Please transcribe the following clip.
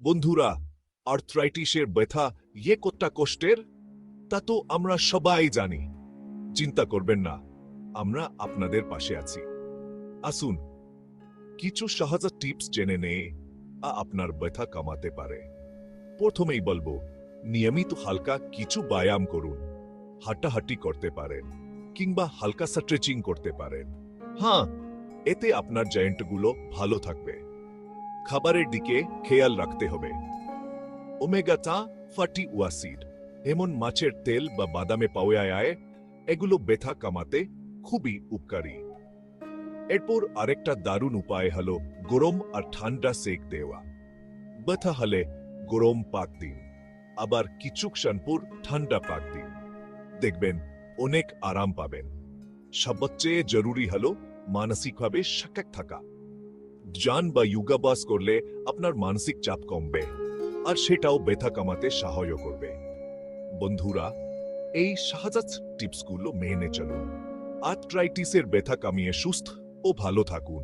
বন্ধুরা, আর্থ্রাইটিসের ব্যথা কতটা কষ্টের তা তো আমরা সবাই জানি। চিন্তা করবেন না, আমরা আপনাদের পাশে আছি। আসুন কিছু সহজ টিপস জেনে নেই আপনার ব্যথা কমাতে পারে। প্রথমেই বলবো, নিয়মিত হালকা কিছু ব্যায়াম করুন। হাঁটাহাঁটি করতে পারেন কিংবা হালকা স্ট্রেচিং করতে পারেন। হ্যাঁ, এতে আপনার জয়েন্টগুলো ভালো থাকবে। খাবারের দিকে খেয়াল রাখতে হবে। ওমেগা ফ্যাটি অ্যাসিড এমন মাছের তেল বা বাদামে পাওয়া যায়, এগুলো ব্যথা কমাতে খুবই উপকারী। এরপর আরেকটা দারুণ উপায় হলো গরম আর ঠান্ডা সেক দেওয়া। ব্যথা হলে গরম পাক দিন, আবার কিছুক্ষণ পর ঠান্ডা পাক দিন। দেখবেন অনেক আরাম পাবেন। সবচেয়ে জরুরি হলো মানসিকভাবে সজাগ থাকা। ধ্যান বা যোগাভ্যাস করলে আপনার মানসিক চাপ কমবে, আর সেটাও ব্যথা কমাতে সাহায্য করবে। বন্ধুরা, এই সহজ টিপসগুলো মেনে চলুন। আর্থ্রাইটিসের ব্যথা কমিয়ে সুস্থ ও ভালো থাকুন।